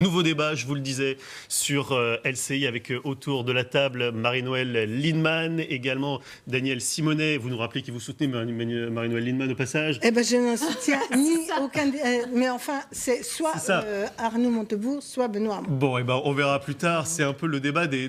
Nouveau débat, je vous le disais, sur LCI avec autour de la table Marie-Noëlle Lienemann, également Daniel Simonet. Vous nous rappelez qui vous soutenez, Marie-Noëlle Lienemann, au passage? Eh ben, je ne soutiens ni aucun... mais enfin, c'est soit Arnaud Montebourg, soit Benoît Hamon. Bon, eh ben, on verra plus tard. C'est un peu le débat des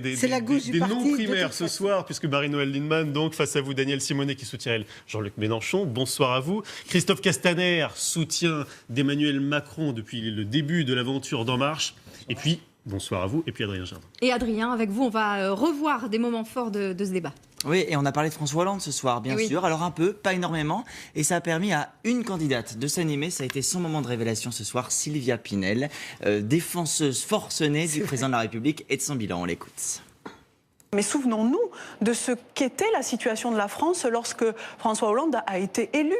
non-primaires ce soir, puisque Marie-Noëlle Lienemann, donc, face à vous, Daniel Simonet, qui soutient Jean-Luc Mélenchon. Bonsoir à vous. Christophe Castaner, soutien d'Emmanuel Macron depuis le début de l'aventure d'En Marche. Et puis, bonsoir à vous, et puis Adrien Jardin. Et Adrien, avec vous, on va revoir des moments forts de ce débat. Oui, et on a parlé de François Hollande ce soir, bien sûr. Alors un peu, pas énormément. Et ça a permis à une candidate de s'animer. Ça a été son moment de révélation ce soir, Sylvia Pinel, défenseuse forcenée du président de la République et de son bilan. On l'écoute. Mais souvenons-nous de ce qu'était la situation de la France lorsque François Hollande a été élu.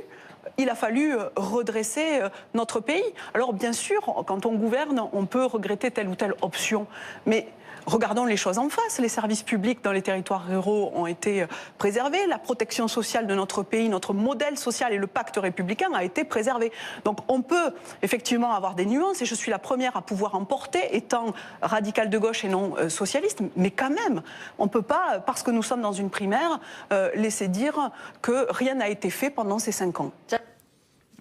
Il a fallu redresser notre pays. Alors bien sûr, quand on gouverne, on peut regretter telle ou telle option. Mais regardons les choses en face. Les services publics dans les territoires ruraux ont été préservés. La protection sociale de notre pays, notre modèle social et le pacte républicain a été préservé. Donc on peut effectivement avoir des nuances et je suis la première à pouvoir en porter, étant radicale de gauche et non socialiste. Mais quand même, on ne peut pas, parce que nous sommes dans une primaire, laisser dire que rien n'a été fait pendant ces 5 ans.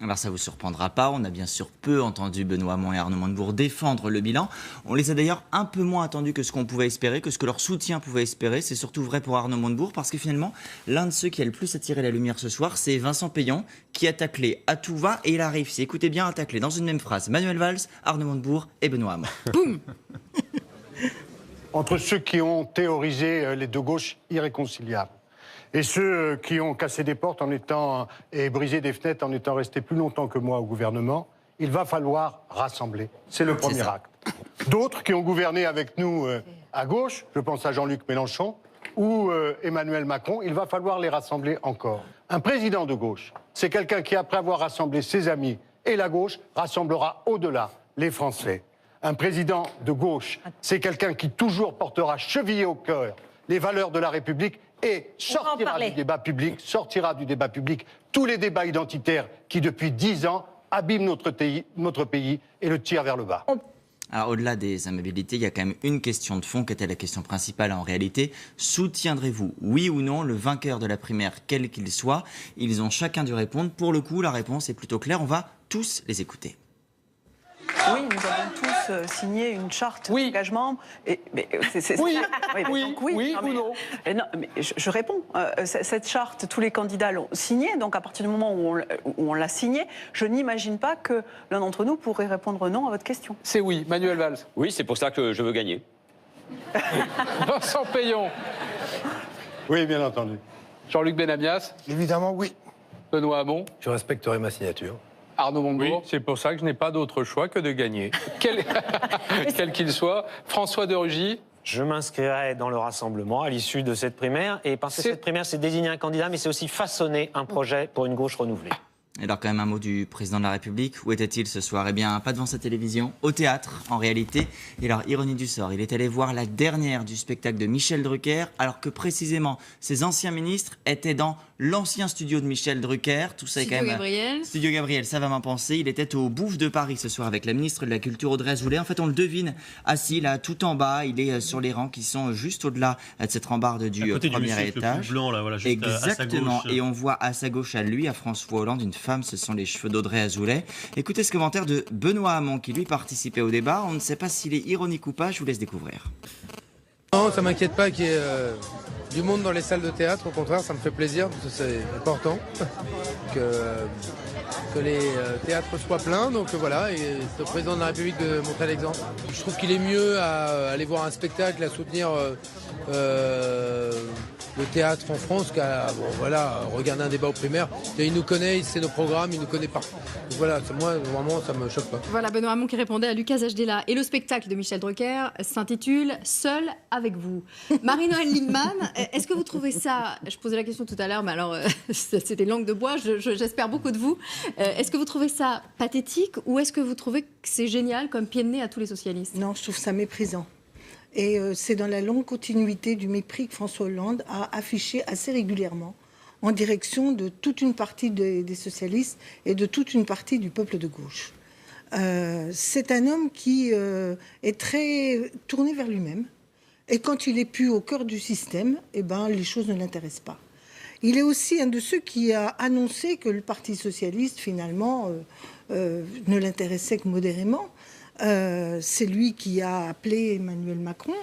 Alors ça ne vous surprendra pas, on a bien sûr peu entendu Benoît Hamon et Arnaud Montebourg défendre le bilan. On les a d'ailleurs un peu moins attendus que ce qu'on pouvait espérer, que ce que leur soutien pouvait espérer. C'est surtout vrai pour Arnaud Montebourg parce que finalement, l'un de ceux qui a le plus attiré la lumière ce soir, c'est Vincent Peillon qui a taclé à tout va et il a réussi, écoutez bien, à tacler dans une même phrase Manuel Valls, Arnaud Montebourg et Benoît Hamon. Boum. Entre ceux qui ont théorisé les deux gauches irréconciliables et ceux qui ont cassé des portes et brisé des fenêtres en étant restés plus longtemps que moi au gouvernement, il va falloir rassembler. C'est le premier acte. D'autres qui ont gouverné avec nous à gauche, je pense à Jean-Luc Mélenchon ou Emmanuel Macron, il va falloir les rassembler encore. Un président de gauche, c'est quelqu'un qui, après avoir rassemblé ses amis et la gauche, rassemblera au-delà les Français. Un président de gauche, c'est quelqu'un qui toujours portera chevillé au cœur les valeurs de la République et sortira du débat public tous les débats identitaires qui, depuis 10 ans, abîment notre pays et le tirent vers le bas. Alors au-delà des amabilités, il y a quand même une question de fond qui était la question principale en réalité. Soutiendrez-vous, oui ou non, le vainqueur de la primaire, quel qu'il soit? Ils ont chacun dû répondre. Pour le coup, la réponse est plutôt claire. On va tous les écouter. Oui, nous avons tous signé une charte d'engagement. Oui ou non? Je réponds. Cette charte, tous les candidats l'ont signée. Donc à partir du moment où on l'a signée, je n'imagine pas que l'un d'entre nous pourrait répondre non à votre question. C'est oui. Manuel Valls? Oui, c'est pour ça que je veux gagner. Vincent Peillon? Oui, bien entendu. Jean-Luc Benamias? Évidemment, oui. Benoît Hamon? Je respecterai ma signature. Arnaud Montebourg? Oui, c'est pour ça que je n'ai pas d'autre choix que de gagner. Quel qu'il soit. François de Rugy? Je m'inscrirai dans le rassemblement à l'issue de cette primaire. Et parce que cette primaire, c'est désigner un candidat, mais c'est aussi façonner un projet pour une gauche renouvelée. Alors quand même un mot du président de la République. Où était-il ce soir? Eh bien, pas devant sa télévision, au théâtre en réalité. Et alors, ironie du sort, il est allé voir la dernière du spectacle de Michel Drucker, alors que précisément ses anciens ministres étaient dans l'ancien studio de Michel Drucker. Tout ça est quand même... Gabriel. Studio Gabriel, ça va m'en penser. Il était au Bouffe de Paris ce soir avec la ministre de la Culture Audrey Azoulay. En fait, on le devine assis là, tout en bas. Il est sur les rangs qui sont juste au-delà de cette rambarde du premier étage. Blanc, là, voilà, juste exactement. À sa gauche. Et on voit à sa gauche à lui, à François Hollande, une femme. Ce sont les cheveux d'Audrey Azoulay. Écoutez ce commentaire de Benoît Hamon qui lui participait au débat. On ne sait pas s'il est ironique ou pas. Je vous laisse découvrir. Non, ça m'inquiète pas qu'il y ait du monde dans les salles de théâtre. Au contraire, ça me fait plaisir parce que c'est important que les théâtres soient pleins. Donc voilà, et c'est au président de la République de montrer l'exemple. Je trouve qu'il est mieux à aller voir un spectacle, à soutenir le théâtre en France qu'à regarder un débat aux primaires. Et il nous connaît, il sait nos programmes, il nous connaît pas. Donc voilà, moi, vraiment, ça me choque pas. Voilà, Benoît Hamon qui répondait à Lucas Ajdela. Et le spectacle de Michel Drucker s'intitule « Seul avec vous ». Marie-Noëlle Lienemann, est-ce que vous trouvez ça... Je posais la question tout à l'heure, mais alors, c'était langue de bois, j'espère beaucoup de vous. Est-ce que vous trouvez ça pathétique ou est-ce que vous trouvez que c'est génial comme pied de nez à tous les socialistes? Non, je trouve ça méprisant. Et c'est dans la longue continuité du mépris que François Hollande a affiché assez régulièrement en direction de toute une partie des socialistes et de toute une partie du peuple de gauche. C'est un homme qui est très tourné vers lui-même. Et quand il est plus au cœur du système, eh ben, les choses ne l'intéressent pas. Il est aussi un de ceux qui a annoncé que le Parti socialiste, finalement, ne l'intéressait que modérément. C'est lui qui a appelé Emmanuel Macron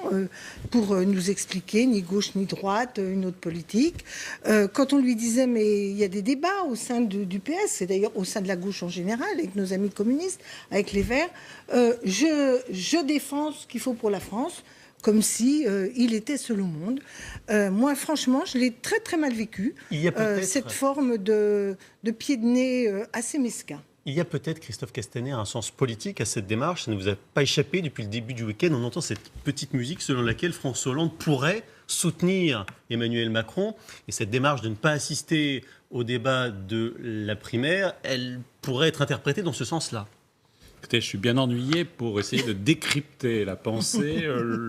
pour nous expliquer, ni gauche ni droite, une autre politique. Quand on lui disait, mais il y a des débats au sein du PS, et d'ailleurs au sein de la gauche en général, avec nos amis communistes, avec les Verts, je défends ce qu'il faut pour la France, comme si il était seul au monde. Moi, franchement, je l'ai très très mal vécu, cette forme de pied de nez assez mesquin. Il y a peut-être, Christophe Castaner, un sens politique à cette démarche. Ça ne vous a pas échappé depuis le début du week-end. On entend cette petite musique selon laquelle François Hollande pourrait soutenir Emmanuel Macron. Et cette démarche de ne pas assister au débat de la primaire, elle pourrait être interprétée dans ce sens-là. Écoutez, je suis bien ennuyé pour essayer de décrypter la pensée,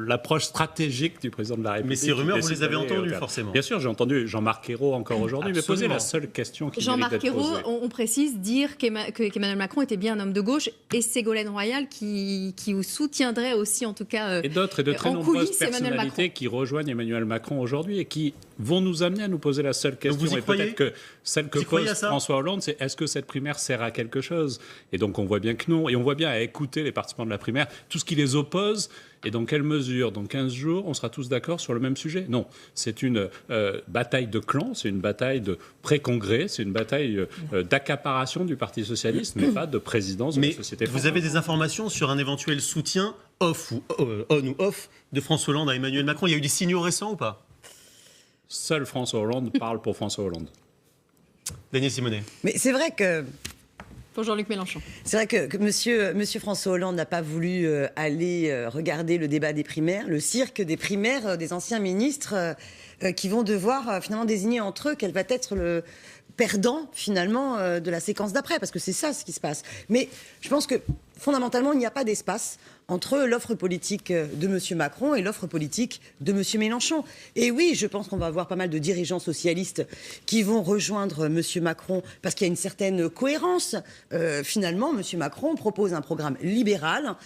l'approche stratégique du président de la République. Mais ces rumeurs, vous les avez entendues, forcément. Bien sûr, j'ai entendu Jean-Marc Ayrault encore aujourd'hui, mais poser la seule question qui mérite d'être posée. Jean-Marc Ayrault, on précise, dire qu'Emmanuel Macron était bien un homme de gauche, et Ségolène Royal qui soutiendrait aussi, en tout cas, et d'autres, et de très nombreuses personnalités qui rejoignent Emmanuel Macron aujourd'hui et qui vont nous amener à nous poser la seule question. Et peut-être que celle que pose François Hollande, c'est est-ce que cette primaire sert à quelque chose? Et donc on voit bien que non. Et on voit bien à écouter les participants de la primaire tout ce qui les oppose. Et dans quelle mesure, dans 15 jours, on sera tous d'accord sur le même sujet? Non, c'est une bataille de clans, c'est une bataille de pré-congrès, c'est une bataille d'accaparation du Parti socialiste, mais pas de présidence de la société française. Vous avez des informations sur un éventuel soutien on ou off de François Hollande à Emmanuel Macron? Il y a eu des signaux récents ou pas? Seul François Hollande parle pour François Hollande. Daniel Simonet. Mais c'est vrai que... Pour Jean-Luc Mélenchon. C'est vrai que monsieur François Hollande n'a pas voulu aller regarder le débat des primaires, le cirque des primaires des anciens ministres qui vont devoir finalement désigner entre eux quel va être le perdant finalement de la séquence d'après, parce que c'est ça ce qui se passe. Mais je pense que fondamentalement, il n'y a pas d'espace entre l'offre politique de M. Macron et l'offre politique de M. Mélenchon. Et oui, je pense qu'on va avoir pas mal de dirigeants socialistes qui vont rejoindre M. Macron parce qu'il y a une certaine cohérence. Finalement, M. Macron propose un programme libéral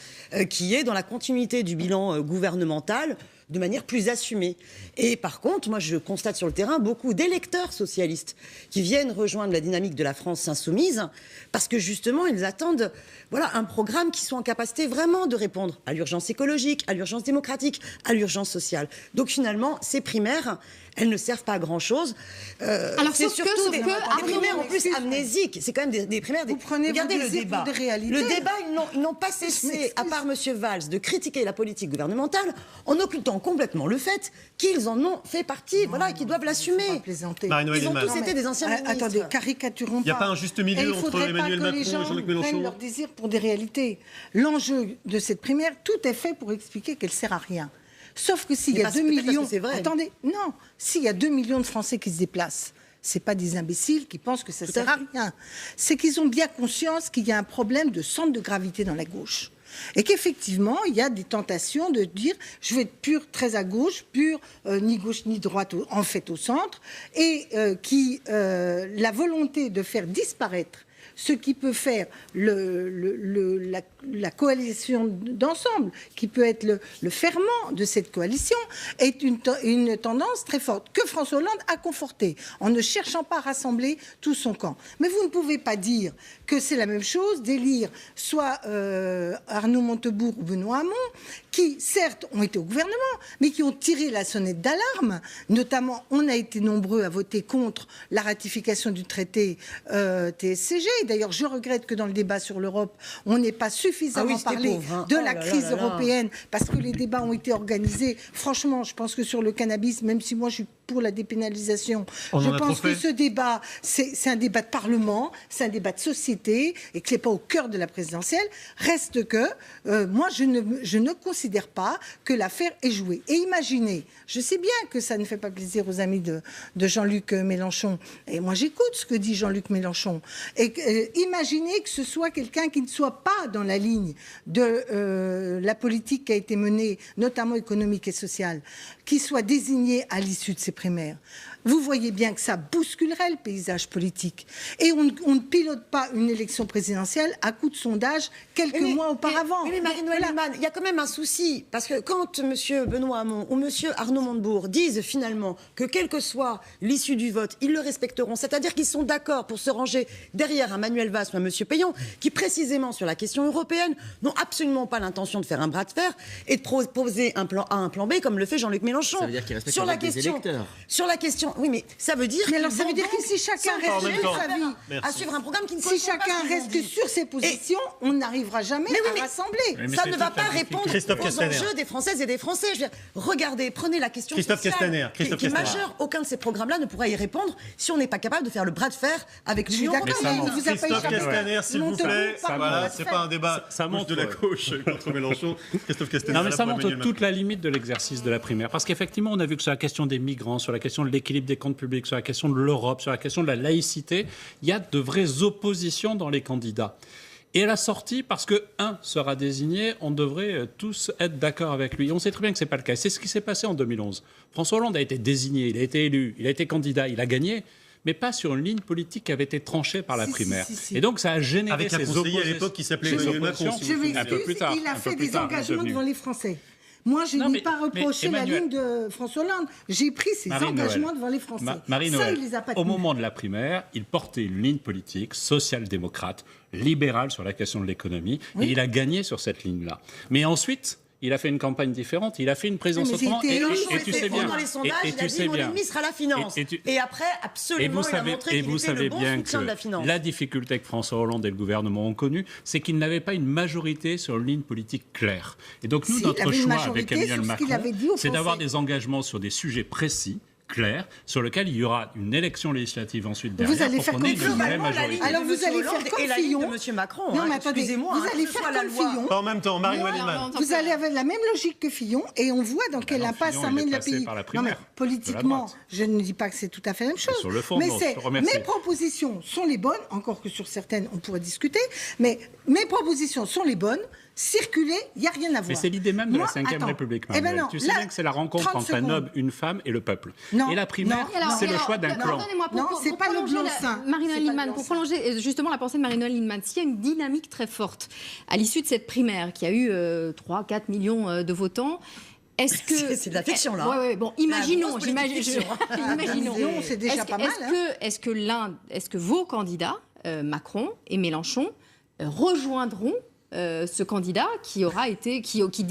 qui est dans la continuité du bilan gouvernemental de manière plus assumée. Et par contre, moi je constate sur le terrain beaucoup d'électeurs socialistes qui viennent rejoindre la dynamique de la France insoumise parce que justement ils attendent un programme qui soit en capacité vraiment de répondre à l'urgence écologique, à l'urgence démocratique, à l'urgence sociale. Donc finalement, ces primaires, elles ne servent pas à grand-chose. Alors c'est surtout des primaires en plus amnésiques. C'est quand même des primaires... Regardez le débat. Le débat, ils n'ont pas cessé, à part M. Valls, de critiquer la politique gouvernementale en occultant complètement le fait qu'ils en ont fait partie, et qu'ils doivent l'assumer. Ils ont tous été des anciens ministres. Attendez, caricaturons pas. Il n'y a pas un juste milieu entre Emmanuel Macron et Jean-Luc Mélenchon. Ils leur désir pour des réalités. L'enjeu de cette primaire, tout est fait pour expliquer qu'elle ne sert à rien. Sauf que s'il y a 2 millions... Attendez, non. S'il y a 2 millions de Français qui se déplacent, ce n'est pas des imbéciles qui pensent que ça ne sert à rien. C'est qu'ils ont bien conscience qu'il y a un problème de centre de gravité dans la gauche. Et qu'effectivement, il y a des tentations de dire je vais être pur très à gauche, pur ni gauche ni droite, en fait au centre, et la volonté de faire disparaître ce qui peut faire la coalition d'ensemble, qui peut être le ferment de cette coalition, est une tendance très forte que François Hollande a confortée en ne cherchant pas à rassembler tout son camp. Mais vous ne pouvez pas dire que c'est la même chose d'élire soit Arnaud Montebourg ou Benoît Hamon, qui certes ont été au gouvernement, mais qui ont tiré la sonnette d'alarme. Notamment, on a été nombreux à voter contre la ratification du traité TSCG. D'ailleurs, je regrette que dans le débat sur l'Europe, on n'ait pas suffisamment parlé de la crise européenne, parce que les débats ont été organisés. Franchement, je pense que sur le cannabis, même si moi je suis pour la dépénalisation, je pense que ce débat, c'est un débat de Parlement, c'est un débat de société, et que ce n'est pas au cœur de la présidentielle. Reste que, moi, je ne considère pas que l'affaire est jouée. Et imaginez, je sais bien que ça ne fait pas plaisir aux amis de Jean-Luc Mélenchon, et moi j'écoute ce que dit Jean-Luc Mélenchon, et imaginez que ce soit quelqu'un qui ne soit pas dans la ligne de la politique qui a été menée, notamment économique et sociale, qui soit désigné à l'issue de ces primaire, vous voyez bien que ça bousculerait le paysage politique. Et on ne pilote pas une élection présidentielle à coup de sondage quelques mois auparavant. Mais Marie-Noëlle Lienemann, il y a quand même un souci. Parce que quand M. Benoît Hamon ou M. Arnaud Montebourg disent finalement que quelle que soit l'issue du vote, ils le respecteront, c'est-à-dire qu'ils sont d'accord pour se ranger derrière un Manuel Valls ou un M. Payon, qui précisément sur la question européenne n'ont absolument pas l'intention de faire un bras de fer et de proposer un plan A, un plan B, comme le fait Jean-Luc Mélenchon. Ça veut dire qu'il respecte les électeurs. Sur la question, oui, mais ça veut dire. Mais alors, ça veut dire que si chacun reste sur sa vie, à suivre un programme qui ne si chacun reste sur ses positions, on n'arrivera jamais à rassembler. Ça ne va pas répondre aux enjeux des Françaises et des Français. Je veux dire, regardez, prenez la question sociale, qui est majeure. Aucun de ces programmes-là ne pourra y répondre si on n'est pas capable de faire le bras de fer avec l'Union européenne. Christophe Castaner, s'il vous plaît. Voilà, c'est pas un débat de la gauche contre Mélenchon. Christophe Castaner. Non, mais ça montre toute la limite de l'exercice de la primaire. Parce qu'effectivement, on a vu que sur la question des migrants, sur la question de l'équilibre des comptes publics, sur la question de l'Europe, sur la question de la laïcité, il y a de vraies oppositions dans les candidats. Et à la sortie, parce que un sera désigné, on devrait tous être d'accord avec lui. On sait très bien que ce n'est pas le cas. C'est ce qui s'est passé en 2011. François Hollande a été désigné, il a été élu, il a été candidat, il a gagné, mais pas sur une ligne politique qui avait été traînée par la primaire. Et donc ça a généré ces oppositions. Avec un conseiller à l'époque qui s'appelait Emmanuel Macron. Je m'excuse, il a fait des engagements devant les Français. Moi, je n'ai pas reproché la ligne de François Hollande. J'ai pris ses engagements devant les Français. Marie-Noëlle, au moment de la primaire, il portait une ligne politique social-démocrate, libérale sur la question de l'économie, et il a gagné sur cette ligne-là. Mais ensuite, il a fait une campagne différente, il a fait une présence autrement, et tu sais bien. Dans les sondages, il a dit mon ennemi sera la finance. Et après, absolument, il a montré qu'il était le bon soutien de la finance. La difficulté que François Hollande et le gouvernement ont connue, c'est qu'ils n'avaient pas une majorité sur une ligne politique claire. Et donc nous, notre choix avec Emmanuel Macron, c'est d'avoir des engagements sur des sujets précis, clair, sur lequel il y aura une élection législative ensuite derrière. Vous allez faire comme Fillon. Alors vous allez faire comme Fillon. M. Macron. Non, mais attendez, vous allez faire comme Fillon. En même temps, Marie-Noëlle Lienemann. Vous allez avoir la même logique que Fillon, et on voit dans quelle impasse amène le pays. Non, mais politiquement, je ne dis pas que c'est tout à fait la même chose. Sur le fond, mais mes propositions sont les bonnes, encore que sur certaines, on pourrait discuter, mais mes propositions sont les bonnes. Circuler, il n'y a rien à voir. Mais c'est l'idée même de la Ve République, Marie-Noëlle. Tu sais bien que c'est la rencontre entre un homme, une femme et le peuple. Et la primaire, c'est le choix d'un clan. Non, c'est pas le blanc-seing. Marie-Noëlle Lienemann, pour prolonger justement la pensée de Marie-Noëlle Lienemann, s'il y a une dynamique très forte à l'issue de cette primaire qui a eu 3-4 millions de votants, est-ce que c'est de la fiction là? Ouais, bon, imaginons, imaginons, c'est déjà pas mal. Est-ce que vos candidats, Macron et Mélenchon, rejoindront ce candidat qui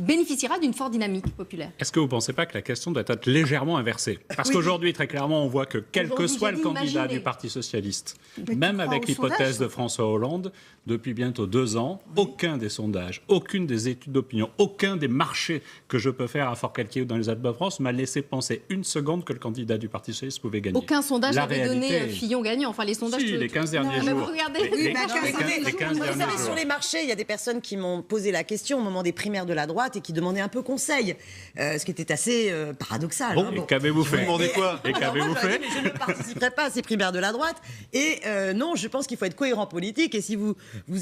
bénéficiera d'une forte dynamique populaire? Est-ce que vous ne pensez pas que la question doit être légèrement inversée? Parce qu'aujourd'hui, très clairement, on voit que quel que soit le candidat du Parti socialiste, même avec l'hypothèse de François Hollande, depuis bientôt 2 ans, aucun des sondages, aucune des études d'opinion, aucun des marchés que je peux faire à Fort-Calquier ou dans les Alpes de France m'a laissé penser une seconde que le candidat du Parti socialiste pouvait gagner. Aucun sondage n'avait donné Fillon gagnant. Enfin, les sondages... Si, les 15 derniers jours. Vous regardez. Les 15 derniers jours. Sur les marchés, il y a des personnes qui m'ont posé la question au moment des primaires de la droite et qui demandaient un peu conseil, ce qui était assez paradoxal. Bon, et qu'avez-vous fait? Vous demandez quoi? Et qu'avez-vous fait? Je ne participerai pas à ces primaires de la droite. Et non, je pense qu'il faut être cohérent politique. Et si vous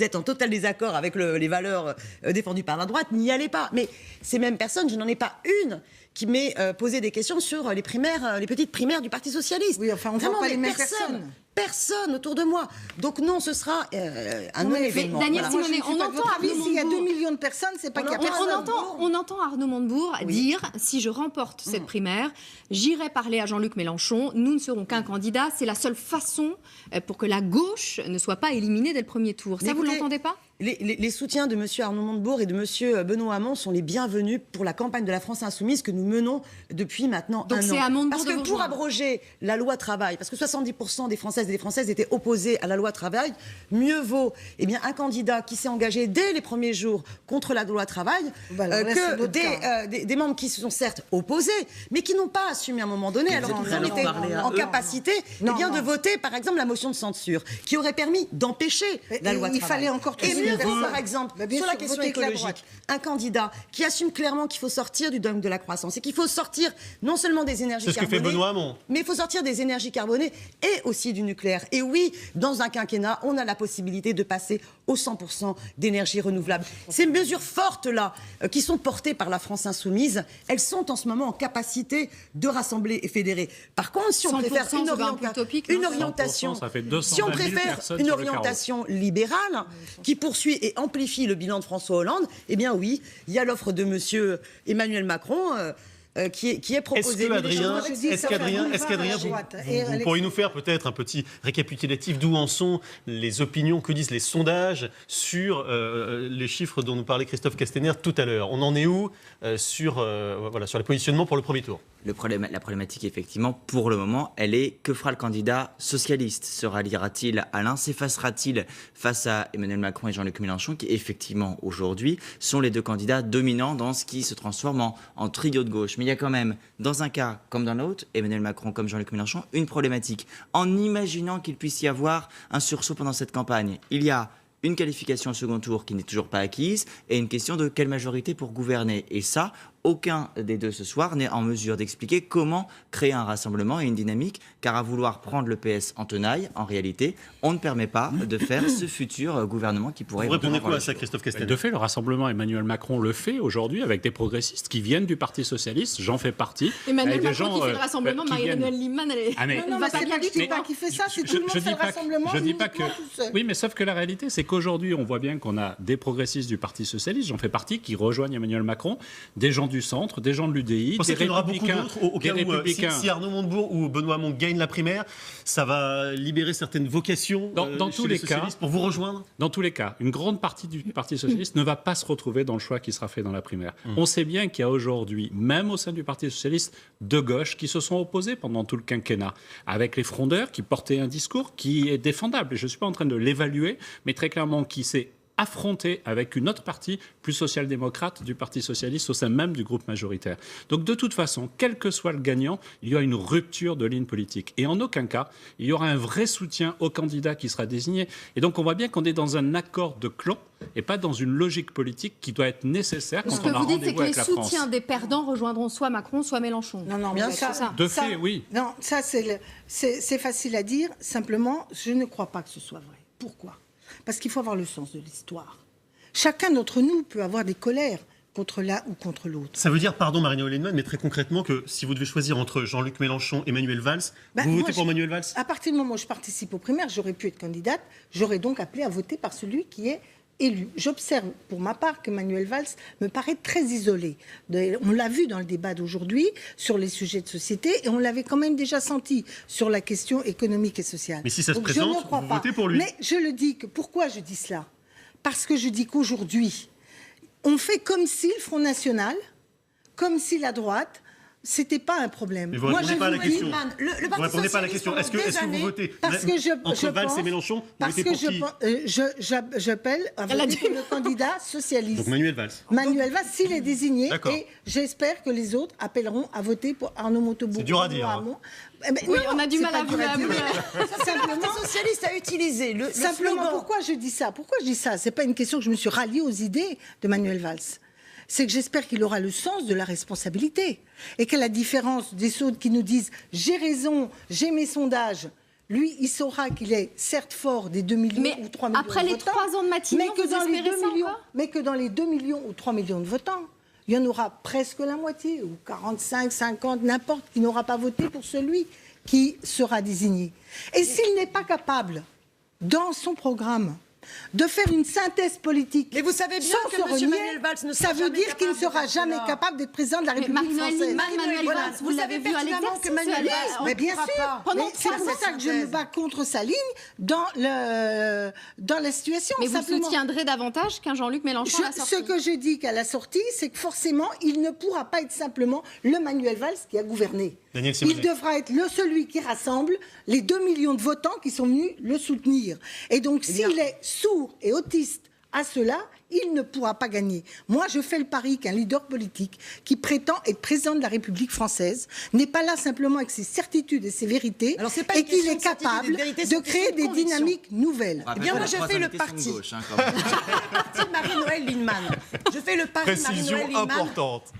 êtes en total désaccord avec les valeurs défendues par la droite, n'y allez pas. Mais ces mêmes personnes, je n'en ai pas une qui m'ait posé des questions sur les primaires, les petites primaires du Parti socialiste. Oui, enfin, on ne voit pas les mêmes personnes. Personne autour de moi. Donc non, ce sera un non-événement. Daniel Simonet, on entend Arnaud Montebourg. S'il y a 2 millions de personnes, c'est pas qu'il y a personne. On entend Arnaud Montebourg dire, si je remporte cette primaire, j'irai parler à Jean-Luc Mélenchon, nous ne serons qu'un candidat, c'est la seule façon pour que la gauche ne soit pas éliminée dès le premier tour. Ça, vous l'entendez pas? Les soutiens de M. Arnaud Montebourg et de M. Benoît Hamon sont les bienvenus pour la campagne de la France Insoumise que nous menons depuis maintenant un an. Donc c'est à Montebourg parce que pour abroger la loi travail, parce que 70% des Françaises et des Françaises étaient opposés à la loi travail, mieux vaut un candidat qui s'est engagé dès les premiers jours contre la loi travail que des membres qui se sont certes opposés, mais qui n'ont pas assumé à un moment donné, alors qu'ils ont été en capacité de voter par exemple la motion de censure, qui aurait permis d'empêcher la loi travail. Il fallait encore tout par exemple, sur la question écologique, un candidat qui assume clairement qu'il faut sortir du dogme de la croissance et qu'il faut sortir non seulement des énergies carbonées, c'est ce que fait Benoît Hamon, mais il faut sortir des énergies carbonées et aussi du nucléaire. Et oui, dans un quinquennat, on a la possibilité de passer au 100% d'énergie renouvelable. Ces mesures fortes-là, qui sont portées par la France insoumise, elles sont en ce moment en capacité de rassembler et fédérer. Par contre, si on préfère une orientation, si on préfère une orientation libérale qui poursuit et amplifie le bilan de François Hollande, eh bien oui, il y a l'offre de monsieur Emmanuel Macron qui est proposée. Est-ce qu'Adrien, vous pourriez nous faire peut-être un petit récapitulatif d'où en sont les opinions, que disent les sondages sur les chiffres dont nous parlait Christophe Castaner tout à l'heure? On en est où sur les positionnements pour le premier tour? La problématique, effectivement, pour le moment, elle est: que fera le candidat socialiste? Se ralliera-t-il à l'un? S'effacera-t-il face à Emmanuel Macron et Jean-Luc Mélenchon, qui, effectivement, aujourd'hui, sont les deux candidats dominants dans ce qui se transforme en trio de gauche? Mais il y a quand même, dans un cas comme dans l'autre, Emmanuel Macron comme Jean-Luc Mélenchon, une problématique. En imaginant qu'il puisse y avoir un sursaut pendant cette campagne, il y a une qualification au second tour qui n'est toujours pas acquise et une question de quelle majorité pour gouverner. Et ça, aucun des deux ce soir n'est en mesure d'expliquer comment créer un rassemblement et une dynamique, car à vouloir prendre le PS en tenaille, en réalité, on ne permet pas de faire ce futur gouvernement qui pourrait... Vous répondez quoi à ça, Christophe Castaner? De fait, le rassemblement Emmanuel Macron le fait aujourd'hui avec des progressistes qui viennent du Parti Socialiste, j'en fais partie. Emmanuel Macron qui fait le rassemblement, Marie-Noël Lienemann, elle va pas bien du tout. C'est pas qui fait ça, c'est tout le monde fait le rassemblement. Je dis pas que... Oui, mais sauf que la réalité, c'est qu'aujourd'hui, on voit bien qu'on a des progressistes du Parti Socialiste, j'en fais partie, qui rejoignent Emmanuel Macron, des gens du centre, des gens de l'UDI, des républicains. Au cas où, si Arnaud Montebourg ou Benoît Hamon gagnent la primaire, ça va libérer certaines vocations dans tous les cas, pour vous rejoindre? Dans tous les cas, une grande partie du Parti Socialiste ne va pas se retrouver dans le choix qui sera fait dans la primaire. On sait bien qu'il y a aujourd'hui, même au sein du Parti Socialiste, de gauche qui se sont opposés pendant tout le quinquennat, avec les frondeurs qui portaient un discours qui est défendable. Et je ne suis pas en train de l'évaluer, mais très clairement qui s'est affronté avec une autre partie plus social-démocrate du Parti socialiste au sein même du groupe majoritaire. Donc de toute façon, quel que soit le gagnant, il y aura une rupture de ligne politique. Et en aucun cas, il y aura un vrai soutien au candidat qui sera désigné. Et donc on voit bien qu'on est dans un accord de clan et pas dans une logique politique qui doit être nécessaire quand on a rendez-vous avec la France. Ce que vous dites, c'est que les soutiens des perdants rejoindront soit Macron, soit Mélenchon. Non, bien ça. De fait, oui. Non, ça c'est facile à dire. Simplement, je ne crois pas que ce soit vrai. Pourquoi ? Parce qu'il faut avoir le sens de l'histoire. Chacun d'entre nous peut avoir des colères contre l'un ou contre l'autre. Ça veut dire, pardon Marie-Noël Lienemann, mais très concrètement que si vous devez choisir entre Jean-Luc Mélenchon et Manuel Valls, vous votez pour Manuel Valls? À partir du moment où je participe aux primaires, j'aurais pu être candidate, j'aurais donc appelé à voter par celui qui est élu. J'observe pour ma part que Manuel Valls me paraît très isolé. On l'a vu dans le débat d'aujourd'hui sur les sujets de société et on l'avait quand même déjà senti sur la question économique et sociale. Mais si ça se présente, vous votez pour lui. Mais je le dis, pourquoi je dis cela? Parce que je dis qu'aujourd'hui, on fait comme si le Front National, comme si la droite, c'était pas un problème. Mais vous ne répondez pas à la question. Vous ne répondez pas à la question. Est-ce que vous votez entre Valls et Mélenchon? Parce que j'appelle à voter pour le candidat socialiste. Donc Manuel Valls. Manuel Valls, s'il est désigné, et j'espère que les autres appelleront à voter pour Arnaud Montebourg. C'est dur à dire. Oui, on a du mal à vous l'avouer. Le Parti socialiste a utilisé le Simplement, pourquoi je dis ça? Pourquoi je dis ça? C'est pas une question que je me suis ralliée aux idées de Manuel Valls. C'est que j'espère qu'il aura le sens de la responsabilité. Et qu'à la différence des autres qui nous disent « j'ai raison, j'ai mes sondages », lui, il saura qu'il est certes fort des 2 millions ou 3 millions de votants. Après les 3 ans de Matignon, mais que dans les 2 millions ou 3 millions de votants, il y en aura presque la moitié, ou 45, 50, n'importe, qui n'aura pas voté pour celui qui sera désigné. Et s'il n'est pas capable, dans son programme, de faire une synthèse politique. Mais vous savez bien que M. Manuel Valls ne sera ça veut dire qu'il ne sera jamais capable d'être président de la République française. Manuel Valls, vous l'avez vu à l'exercice. Mais bien sûr. C'est pour ça que je me bats contre sa ligne dans la situation. Mais vous soutiendrez davantage qu'un Jean-Luc Mélenchon à la sortie. Ce que je dis qu'à la sortie, c'est que forcément, il ne pourra pas être simplement le Manuel Valls qui a gouverné. Il devra être celui qui rassemble les 2 millions de votants qui sont venus le soutenir. Et donc, s'il est sourd et autiste à cela, il ne pourra pas gagner. Moi, je fais le pari qu'un leader politique qui prétend être président de la République française n'est pas là simplement avec ses certitudes et ses vérités, et qu'il est capable de créer des dynamiques nouvelles. Eh bien, moi, je fais le parti. Marie-Noëlle Lienemann. Je fais le pari, Marie-Noëlle Lienemann,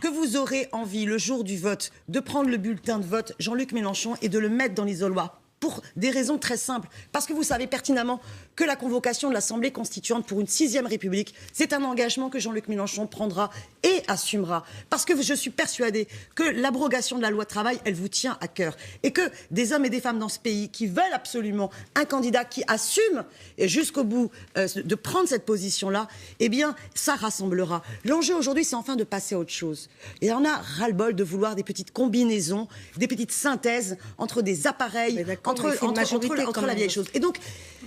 que vous aurez envie, le jour du vote, de prendre le bulletin de vote Jean-Luc Mélenchon et de le mettre dans l'isoloir. Pour des raisons très simples. Parce que vous savez pertinemment que la convocation de l'Assemblée constituante pour une 6e République, c'est un engagement que Jean-Luc Mélenchon prendra et assumera. Parce que je suis persuadée que l'abrogation de la loi travail, elle vous tient à cœur. Et que des hommes et des femmes dans ce pays qui veulent absolument un candidat qui assume jusqu'au bout de prendre cette position-là, eh bien, ça rassemblera. L'enjeu aujourd'hui, c'est enfin de passer à autre chose. Et on a ras-le-bol de vouloir des petites combinaisons, des petites synthèses entre des appareils, entre la vieille chose. Et donc,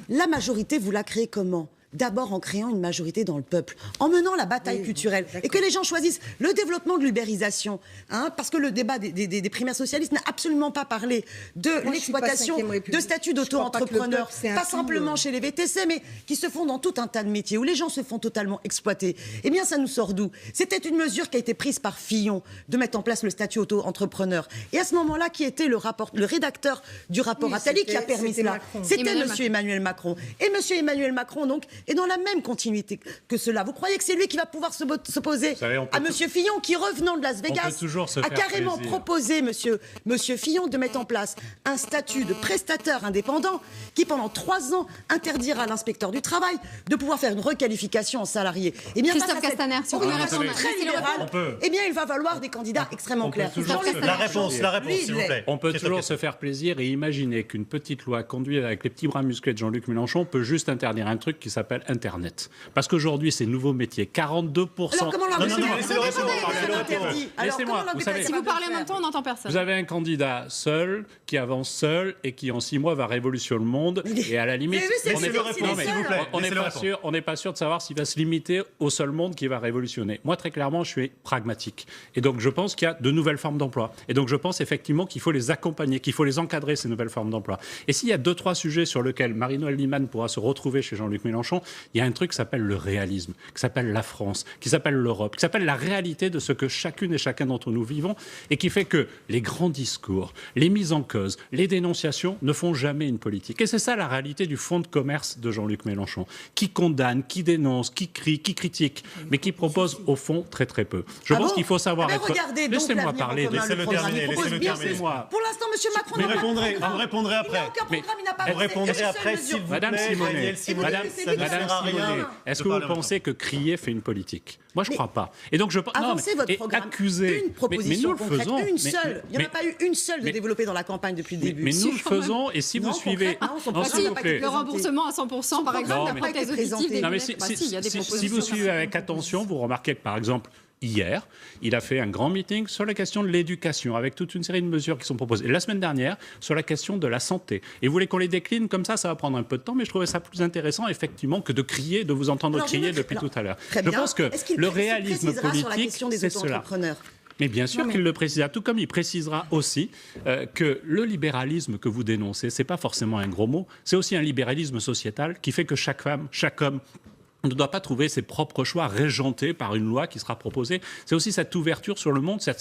la majorité, vous la créez comment ? D'abord en créant une majorité dans le peuple, en menant la bataille culturelle, et que les gens choisissent le développement de l'ubérisation, parce que le débat des primaires socialistes n'a absolument pas parlé de l'exploitation de statuts d'auto-entrepreneurs, pas simplement chez les VTC, mais qui se font dans tout un tas de métiers, où les gens se font totalement exploiter. Eh bien, ça nous sort d'où ? C'était une mesure qui a été prise par Fillon, de mettre en place le statut auto-entrepreneur. Et à ce moment-là, qui était le rédacteur du rapport Attali qui a permis cela ? C'était M. Emmanuel Macron. Et M. Emmanuel Macron, donc, est dans la même continuité que cela. Vous croyez que c'est lui qui va pouvoir s'opposer à M. Fillon, qui, revenant de Las Vegas, a carrément proposé, M. Fillon, de mettre en place un statut de prestataire indépendant qui, pendant 3 ans, interdira à l'inspecteur du travail de pouvoir faire une requalification en salarié. Eh bien, Christophe Castaner, si vous voulez répondre très libérale, eh bien, il va falloir des candidats extrêmement clairs. La réponse, s'il vous plaît. On peut toujours se faire plaisir et imaginer qu'une petite loi conduite avec les petits bras musclés de Jean-Luc Mélenchon peut juste interdire un truc qui s'appelle Internet. Parce qu'aujourd'hui, ces nouveaux métiers, 42%... Alors comment Laissez-moi, vous savez... Si vous parlez en même temps, on n'entend personne. Vous avez un candidat seul, qui avance seul et qui, en 6 mois, va révolutionner le monde. Et à la limite, on n'est pas sûr de savoir s'il va se limiter au seul monde qui va révolutionner. Moi, très clairement, je suis pragmatique. Et donc, je pense qu'il y a de nouvelles formes d'emploi. Et donc, je pense effectivement qu'il faut les accompagner, qu'il faut les encadrer, ces nouvelles formes d'emploi. Et s'il y a 2-3 sujets sur lesquels Marie-Noëlle Lienemann pourra se retrouver chez Jean-Luc Mélenchon, il y a un truc qui s'appelle le réalisme, qui s'appelle la France, qui s'appelle l'Europe, qui s'appelle la réalité de ce que chacune et chacun d'entre nous vivons, et qui fait que les grands discours, les mises en cause, les dénonciations ne font jamais une politique. Et c'est ça la réalité du fonds de commerce de Jean-Luc Mélenchon, qui condamne, qui dénonce, qui crie, qui critique, mais qui propose au fond très très peu. Je pense qu'il faut savoir être... Laissez-moi parler. Laissez-le terminer. Pour l'instant, M. Macron n'a pas... Vous répondrez après. Vous répondrez après, s'il vous plaît. Madame Simonet, est-ce que vous pensez que crier fait une politique ? Moi, je ne crois pas. Et donc, je pense. Avancez votre programme. Accuser. Une proposition concrète, une seule. Il n'y en a pas eu une seule de développée dans la campagne depuis le début. Mais nous le faisons, et si vous suivez. Le remboursement à 100%, par exemple, la prothèse auditive. Si vous suivez avec attention, vous remarquez que, par exemple, hier, il a fait un grand meeting sur la question de l'éducation, avec toute une série de mesures qui sont proposées. Et la semaine dernière, sur la question de la santé. Et vous voulez qu'on les décline comme ça va prendre un peu de temps, mais je trouvais ça plus intéressant, effectivement, que de crier, de vous entendre crier depuis tout à l'heure. Je pense que le réalisme politique, c'est cela. Mais bien sûr qu'il le précisera, tout comme il précisera aussi que le libéralisme que vous dénoncez, c'est pas forcément un gros mot, c'est aussi un libéralisme sociétal qui fait que chaque femme, chaque homme ne doit pas trouver ses propres choix régentés par une loi qui sera proposée. C'est aussi cette ouverture sur le monde, ce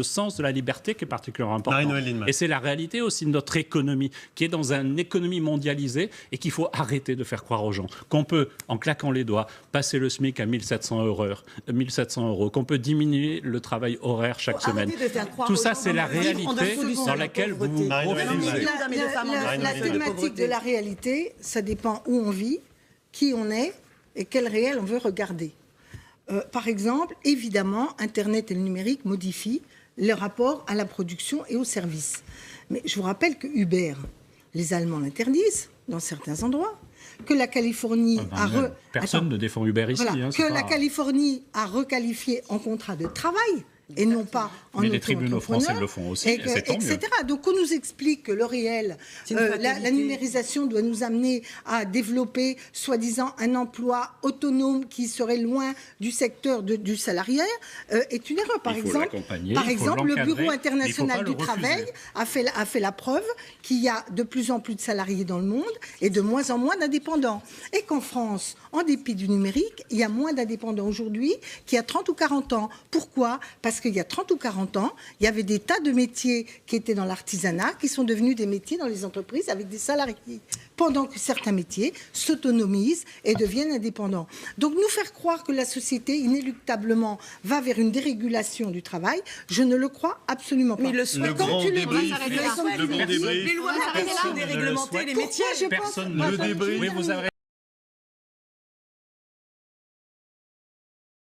sens de la liberté qui est particulièrement important. Et c'est la réalité aussi de notre économie, qui est dans une économie mondialisée et qu'il faut arrêter de faire croire aux gens qu'on peut, en claquant les doigts, passer le SMIC à 1700 €, qu'on peut diminuer le travail horaire chaque semaine. Tout ça, c'est la réalité dans laquelle vous vous refusez. La thématique de la réalité, ça dépend où on vit, qui on est et quel réel on veut regarder. Par exemple, évidemment, Internet et le numérique modifient le rapport à la production et aux services. Mais je vous rappelle que Uber, les Allemands l'interdisent dans certains endroits, que la Californie Personne ne défend Uber ici. Voilà, que la Californie a requalifié en contrat de travail. et non pas en mais les tribunaux français le font aussi, etc. Donc on nous explique que le réel, la numérisation doit nous amener à développer, soi-disant, un emploi autonome qui serait loin du secteur du salarié, est une erreur. Par exemple, le Bureau international du travail a fait la preuve qu'il y a de plus en plus de salariés dans le monde et de moins en moins d'indépendants. Et qu'en France, en dépit du numérique, il y a moins d'indépendants aujourd'hui qu'il y a 30 ou 40 ans. Pourquoi ? Parce qu'il y a 30 ou 40 ans, il y avait des tas de métiers qui étaient dans l'artisanat, qui sont devenus des métiers dans les entreprises avec des salariés. Pendant que certains métiers s'autonomisent et deviennent indépendants. Donc nous faire croire que la société, inéluctablement, va vers une dérégulation du travail, je ne le crois absolument pas. Mais le grand débrief. Les lois ne déréglementer les métiers. Le débrief.